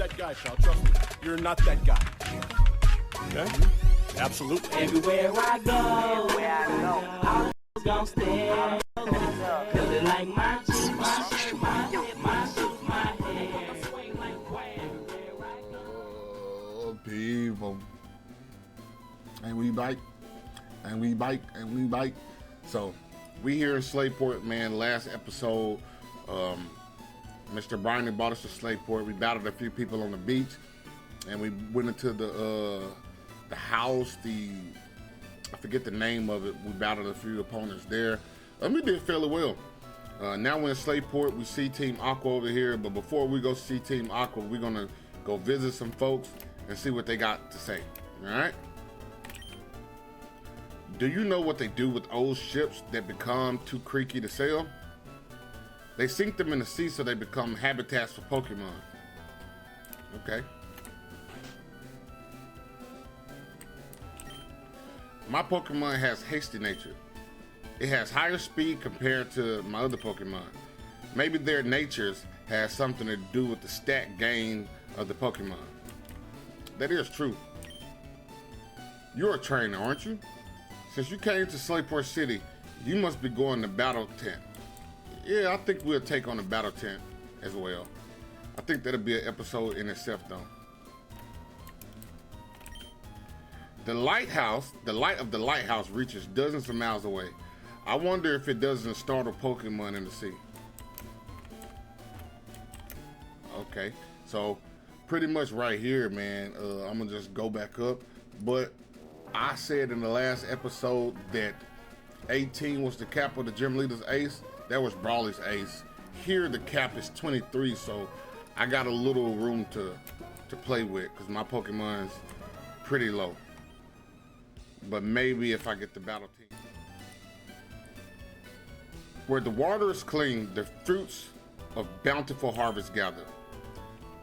that guy, pal. Trust me. You're not that guy. Okay? Absolutely. Everywhere I go, I'm gonna stare. Cause it like my shoes, my shoes, my hair. Swing like everywhere I go. Oh, people. And we bike. And we bike. And we bike. So, we here in Slateport, man. Last episode, Mr. Brian brought us to Slateport. We battled a few people on the beach. And we went into the house, I forget the name of it. We battled a few opponents there. We did fairly well. Now we're in Slateport. We see Team Aqua over here. But before we go see Team Aqua, we're going to go visit some folks and see what they got to say. All right? Do you know what they do with old ships that become too creaky to sail? They sink them in the sea so they become habitats for Pokemon. Okay. My Pokemon has hasty nature. It has higher speed compared to my other Pokemon. Maybe their natures has something to do with the stat gain of the Pokemon. That is true. You're a trainer, aren't you? Since you came to Slateport City, you must be going to Battle Tent. Yeah, I think we'll take on the Battle Tent as well. I think that'll be an episode in itself though. The light of the lighthouse reaches dozens of miles away. I wonder if it doesn't startle Pokemon in the sea. Okay, so pretty much right here, man, I'm gonna just go back up. But I said in the last episode that 18 was the cap of the gym leader's ace. That was Brawley's ace. Here the cap is 23, so I got a little room to play with because my Pokemon's pretty low. But maybe if I get the battle team. Where the water is clean, the fruits of bountiful harvest gather.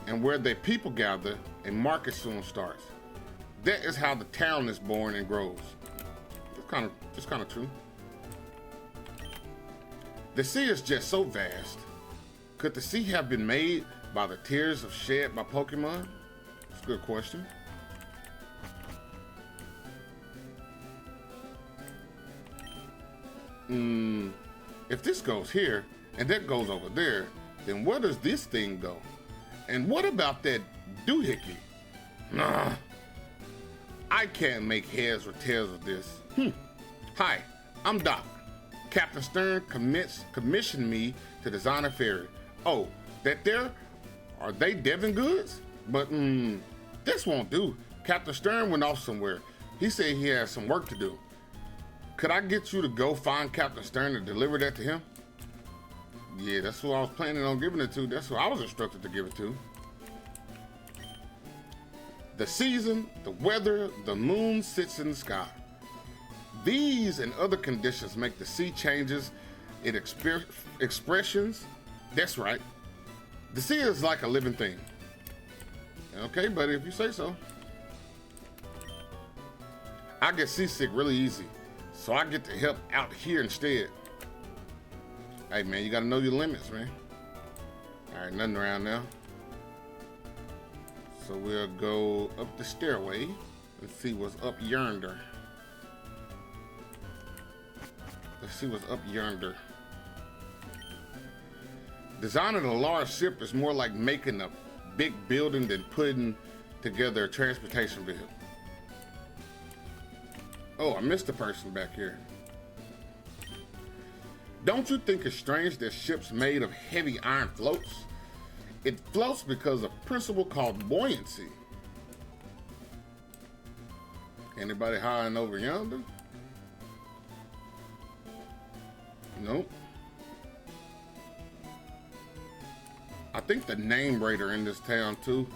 And where the people gather, a market soon starts. That is how the town is born and grows. It's kind of true. The sea is just so vast. Could the sea have been made by the tears of shed by Pokemon? That's a good question. If this goes here and that goes over there, then where does this thing go? And what about that doohickey? Nah, I can't make heads or tails of this. Hi, I'm Doc. Captain Stern commissioned me to design a ferry. Oh, that there? Are they Devon goods? But this won't do. Captain Stern went off somewhere. He said he has some work to do. Could I get you to go find Captain Stern and deliver that to him? Yeah, that's who I was planning on giving it to. That's who I was instructed to give it to. The season, the weather, the moon sits in the sky. These and other conditions make the sea changes in expressions. That's right. The sea is like a living thing. Okay, buddy, if you say so. I get seasick really easy, so I get to help out here instead. Hey, man, you gotta know your limits, man. All right, nothing around now. So we'll go up the stairway and see what's up yonder. Let's see what's up yonder. Designing a large ship is more like making a big building than putting together a transportation vehicle. Oh, I missed a person back here. Don't you think it's strange that ships made of heavy iron floats? It floats because of a principle called buoyancy. Anybody hiding over yonder? Nope. I think the name raider in this town too,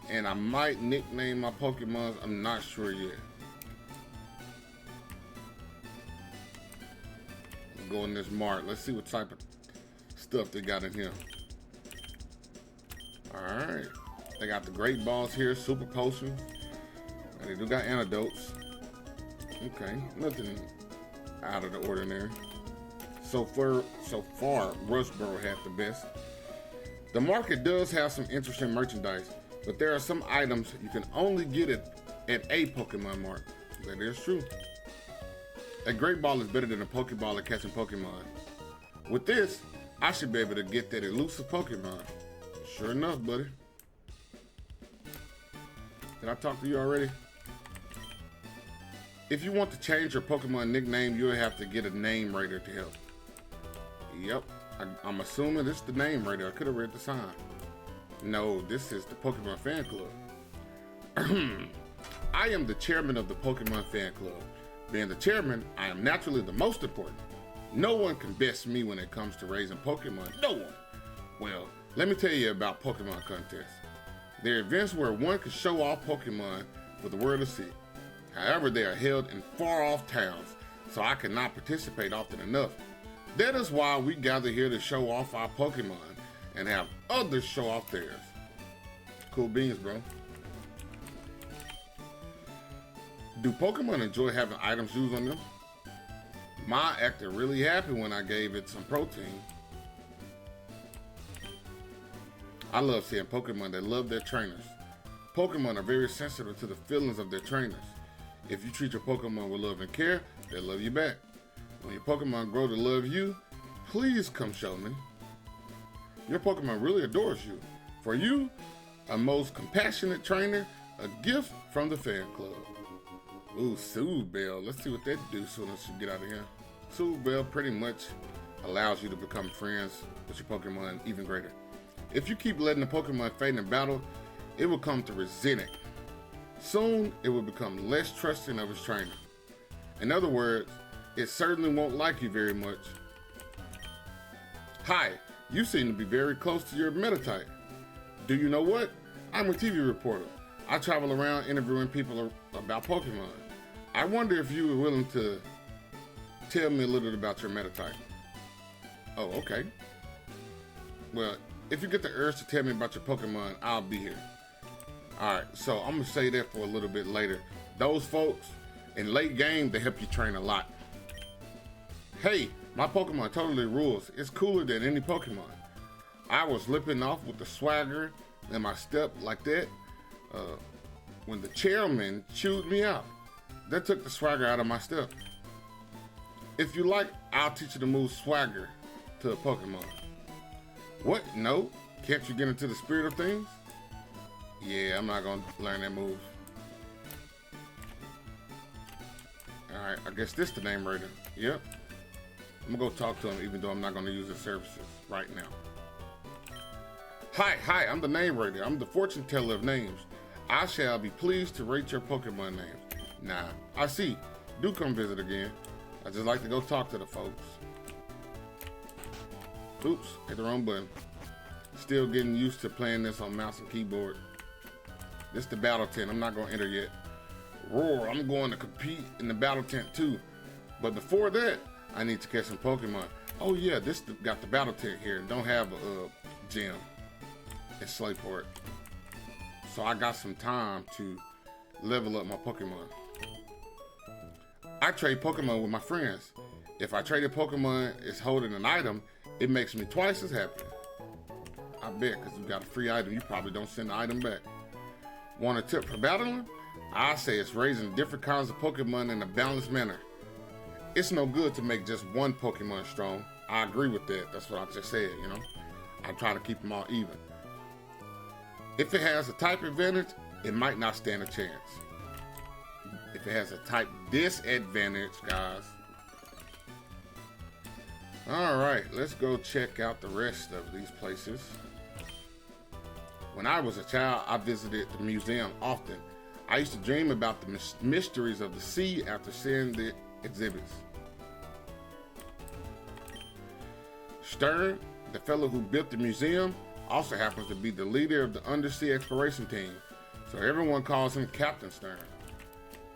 and I might nickname my Pokemon. I'm not sure yet. Go in this mart. Let's see what type of stuff they got in here. Alright. They got the great balls here, super potions. And they do got antidotes. Okay, nothing out of the ordinary. So far, Rushboro had the best. The market does have some interesting merchandise. but there are some items you can only get at a Pokemon Mart. That is true. A Great Ball is better than a Pokeball at catching Pokemon. With this, I should be able to get that elusive Pokemon. Sure enough, buddy. Did I talk to you already? If you want to change your Pokemon nickname, you'll have to get a name rater to help. Yep, I'm assuming this is the name rater. I could have read the sign. No, this is the Pokemon Fan Club. I am the chairman of the Pokemon Fan Club. Being the chairman, I am naturally the most important. No one can best me when it comes to raising Pokemon. No one. Well, let me tell you about Pokemon contests. They're events where one can show off Pokemon for the world to see. However, they are held in far-off towns, so I cannot participate often enough. That is why we gather here to show off our Pokemon and have others show off theirs. Cool beans, bro. Do Pokemon enjoy having items used on them? Ma acted really happy when I gave it some protein. I love seeing Pokemon that love their trainers. Pokemon are very sensitive to the feelings of their trainers. If you treat your Pokemon with love and care, they'll love you back. When your Pokemon grow to love you, please come show me. Your Pokemon really adores you. For you, a most compassionate trainer, a gift from the fan club. Ooh, Soothe Bell. Let's see what that do as soon as you get out of here. Soothe Bell pretty much allows you to become friends with your Pokemon even greater. If you keep letting the Pokemon fade in battle, it will come to resent it. Soon, it will become less trusting of its trainer. In other words, it certainly won't like you very much. Hi, you seem to be very close to your meta type. Do you know what? I'm a TV reporter. I travel around interviewing people about Pokemon. I wonder if you were willing to tell me a little bit about your meta type. Oh, okay. Well, if you get the urge to tell me about your Pokemon, I'll be here. Alright, so I'm going to say that for a little bit later. Those folks, in late game, they help you train a lot. Hey, my Pokemon totally rules. It's cooler than any Pokemon. I was lipping off with the swagger in my step like that when the chairman chewed me out. That took the swagger out of my step. If you like, I'll teach you to move swagger to a Pokemon. What? No? Can't you get into the spirit of things? Yeah, I'm not gonna learn that move. Alright, I guess this the name rater. Yep. I'm gonna go talk to him even though I'm not gonna use his services right now. Hi, I'm the name rater. I'm the fortune teller of names. I shall be pleased to rate your Pokemon names. Nah, I see. Do come visit again. I just like to go talk to the folks. Oops, hit the wrong button. Still getting used to playing this on mouse and keyboard. This is the battle tent. I'm not gonna enter yet. Roar, I'm going to compete in the battle tent too. But before that, I need to catch some Pokemon. Oh yeah, this got the battle tent here. Don't have a gym at Slateport. So I got some time to level up my Pokemon. I trade Pokemon with my friends. If I trade a Pokemon is holding an item, it makes me twice as happy. I bet, because you got a free item, you probably don't send the item back. Want a tip for battling? I say it's raising different kinds of Pokemon in a balanced manner. It's no good to make just one Pokemon strong. I agree with that. That's what I just said, you know. I try to keep them all even. If it has a type advantage, it might not stand a chance. If it has a type disadvantage, guys. All right, let's go check out the rest of these places. When I was a child, I visited the museum often. I used to dream about the mysteries of the sea after seeing the exhibits. Stern, the fellow who built the museum, also happens to be the leader of the undersea exploration team, so everyone calls him Captain Stern.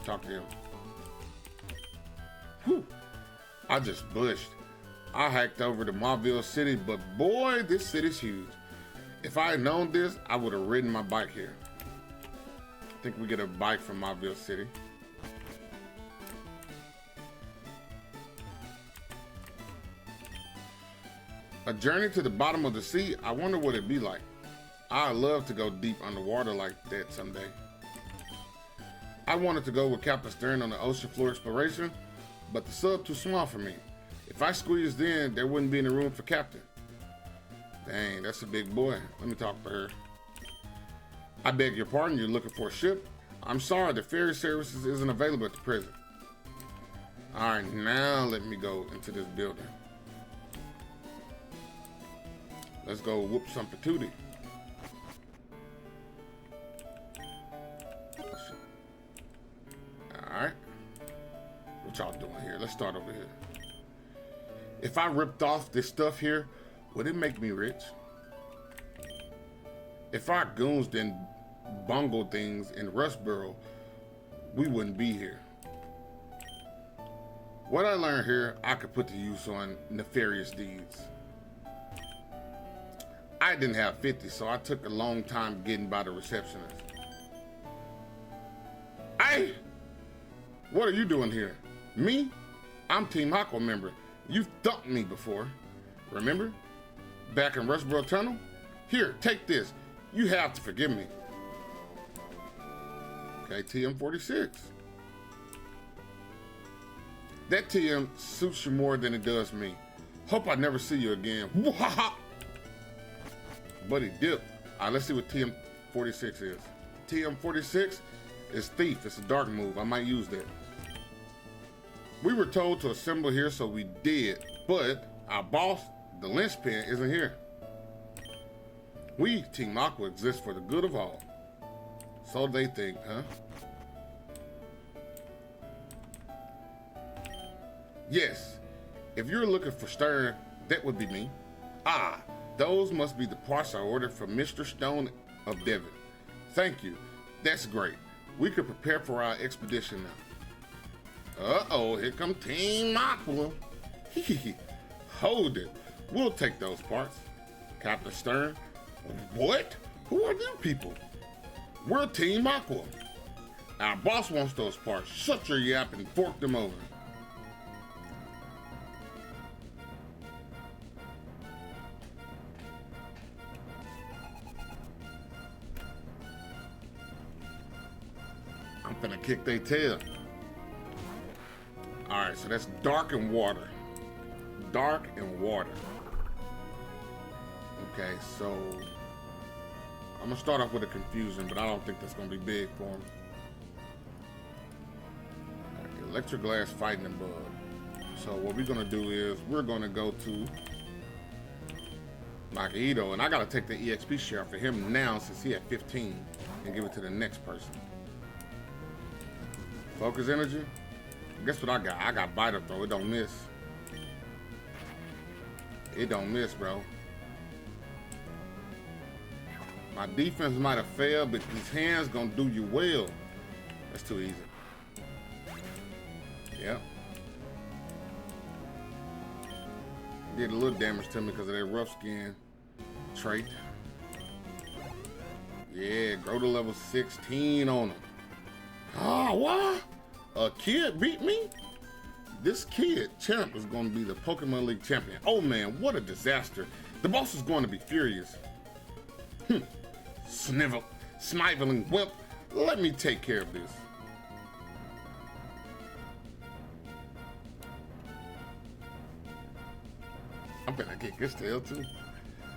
Talk to him. Whew, I just bushed. I hiked over to Mauville City, but boy, this city's huge. If I had known this, I would have ridden my bike here. I think we get a bike from Mauville City. A journey to the bottom of the sea, I wonder what it'd be like. I'd love to go deep underwater like that someday. I wanted to go with Captain Stern on the ocean floor exploration, but the sub too small for me. If I squeezed in, there wouldn't be any room for Captain. Dang, that's a big boy. Let me talk to her. I beg your pardon, you're looking for a ship? I'm sorry, the ferry services isn't available at the present. All right, now let me go into this building. Let's go whoop some patootie. All right. What y'all doing here? Let's start over here. If I ripped off this stuff here, would it make me rich? If our goons didn't bungle things in Rustboro, we wouldn't be here. What I learned here, I could put to use on nefarious deeds. I didn't have 50, so I took a long time getting by the receptionist. Hey! What are you doing here? Me? I'm Team Aqua member. You thumped me before. Remember? Back in Rustboro Tunnel? Here, take this. You have to forgive me. Okay, TM46. That TM suits you more than it does me. Hope I never see you again. Buddy dip. All right, let's see what TM46 is. TM46 is thief. It's a dark move. I might use that. We were told to assemble here, so we did. But our boss, the linchpin, isn't here. We, Team Aqua, exist for the good of all. So they think, huh? Yes, if you're looking for Stern, that would be me. Ah, those must be the parts I ordered from Mr. Stone of Devon. Thank you. That's great. We could prepare for our expedition now. Uh-oh, here come Team Aqua. Hold it. We'll take those parts. Captain Stern. What? Who are them people? We're Team Aqua. Our boss wants those parts. Shut your yap and fork them over. I'm finna kick their tail. All right, so that's dark and water. Dark and water. Okay, so I'm gonna start off with a confusion, but I don't think that's gonna be big for him. Right, electric glass fighting the bug. So what we're gonna do is we're gonna go to Magneto, and I gotta take the EXP share for him now since he had 15 and give it to the next person. Focus energy. Guess what I got? I got bite up though. It don't miss. It don't miss, bro. My defense might have failed, but these hands gonna do you well. That's too easy. Yep. Did a little damage to me because of that rough skin trait. Yeah, grow to level 16 on him. Oh, what? A kid beat me? This kid champ is going to be the Pokemon League champion. Oh man, what a disaster. The boss is going to be furious. Sniveling wimp. Let me take care of this. I'm gonna kick his tail too.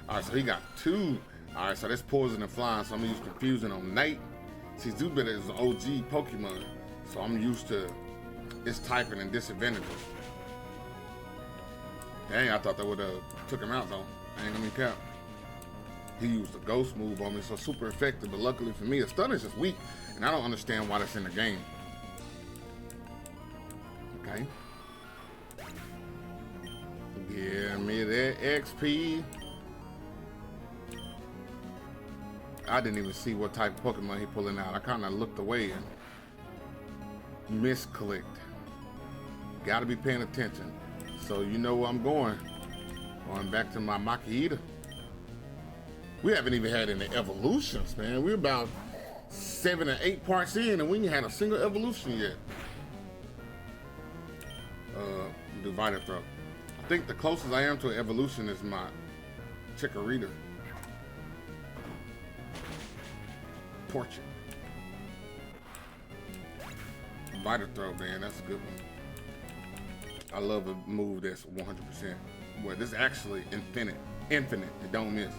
All right, so he got 2. All right, so that's poison and flying. So I'm gonna use confusion on Nate. See, Zubat is an OG Pokemon, so I'm used to its typing and disadvantages. Dang, I thought that would have took him out though. I ain't gonna count. He used a ghost move on me, so super effective, but luckily for me, a stun is just weak, and I don't understand why that's in the game. Okay. Give me that XP. I didn't even see what type of Pokemon he pulling out. I kind of looked away and misclicked. Gotta be paying attention. So you know where I'm going. Going back to my Makiita. We haven't even had any evolutions, man. We're about 7 or 8 parts in and we ain't had a single evolution yet. Divided Throat. I think the closest I am to an evolution is my Chikorita. portrait. Vital throw, man, that's a good one. I love a move that's 100%. Well, this is actually infinite. It don't miss.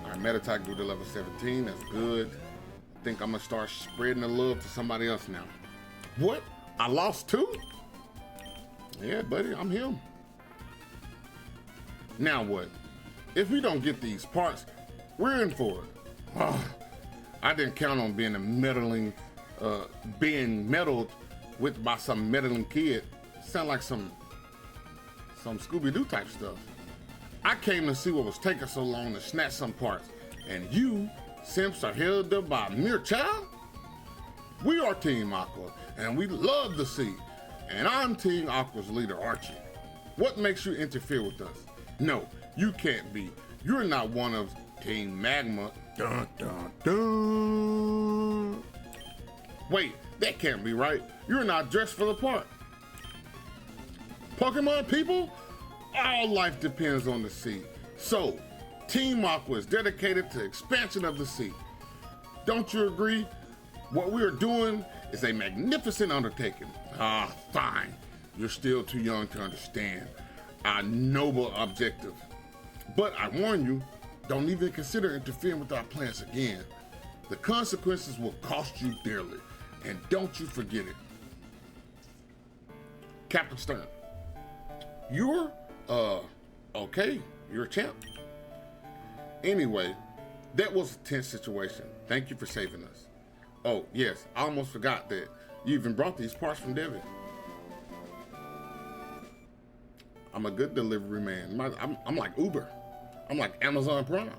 All right, meta attack grew to level 17, that's good. I think I'm gonna start spreading the love to somebody else now. What? I lost 2? Yeah, buddy, I'm him. Now what? If we don't get these parts, we're in for it. Oh, I didn't count on being being meddled with by some meddling kid. Sound like some Scooby-Doo type stuff. I came to see what was taking so long to snatch some parts, and you simps are held up by a mere child? We are Team Aqua, and we love the sea. And I'm Team Aqua's leader, Archie. What makes you interfere with us? No, you can't be. You're not one of Team Magma. Dun, dun, dun. Wait, that can't be right. You're not dressed for the part. Pokemon people, all life depends on the sea. So, Team Aqua is dedicated to expansion of the sea. Don't you agree? What we are doing is a magnificent undertaking. Ah, fine. You're still too young to understand our noble objective. But I warn you, don't even consider interfering with our plans again. The consequences will cost you dearly, and don't you forget it. Captain Stern, you're, okay, you're a champ. Anyway, that was a tense situation. Thank you for saving us. Oh, yes, I almost forgot that you even brought these parts from Devon. I'm a good delivery man. I'm like Uber. I'm like Amazon Prime.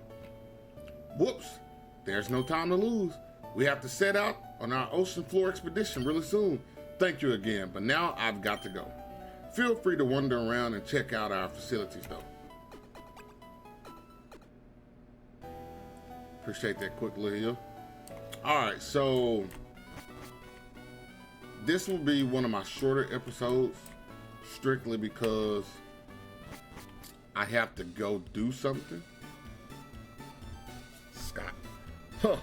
Whoops, there's no time to lose. We have to set out on our ocean floor expedition really soon. Thank you again, but now I've got to go. Feel free to wander around and check out our facilities though. Appreciate that quick little heal. All right, so this will be one of my shorter episodes strictly because I have to go do something. Scott. Huh.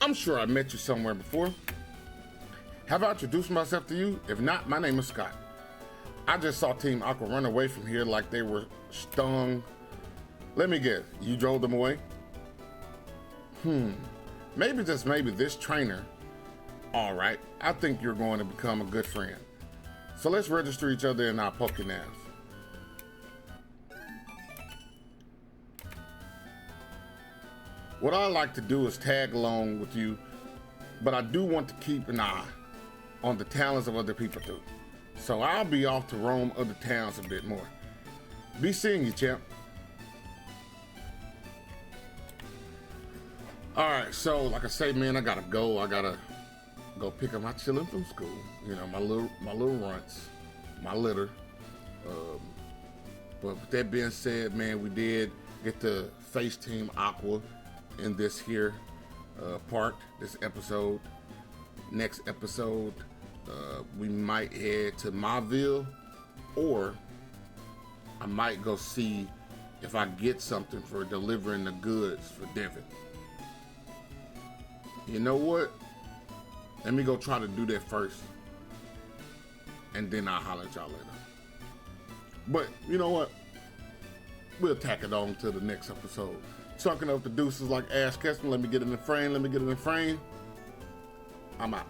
I'm sure I met you somewhere before. Have I introduced myself to you? If not, my name is Scott. I just saw Team Aqua run away from here like they were stung. Let me guess, you drove them away? Maybe just maybe this trainer. All right, I think you're going to become a good friend. So let's register each other in our Pokénavs. What I like to do is tag along with you, but I do want to keep an eye on the talents of other people too. So I'll be off to roam other towns a bit more. Be seeing you, champ. All right, so like I say, man, I gotta go. I gotta go pick up my children from school. You know, my little runts, my litter. But with that being said, man, we did get to face Team Aqua in this here part, this episode. Next episode, we might head to Mauville, or I might go see if I get something for delivering the goods for Devon. You know what? Let me go try to do that first, and then I'll holler at y'all later. But you know what? We'll tack it on to the next episode. Chunking up the deuces like Ash Ketchum. Let me get in the frame. I'm out.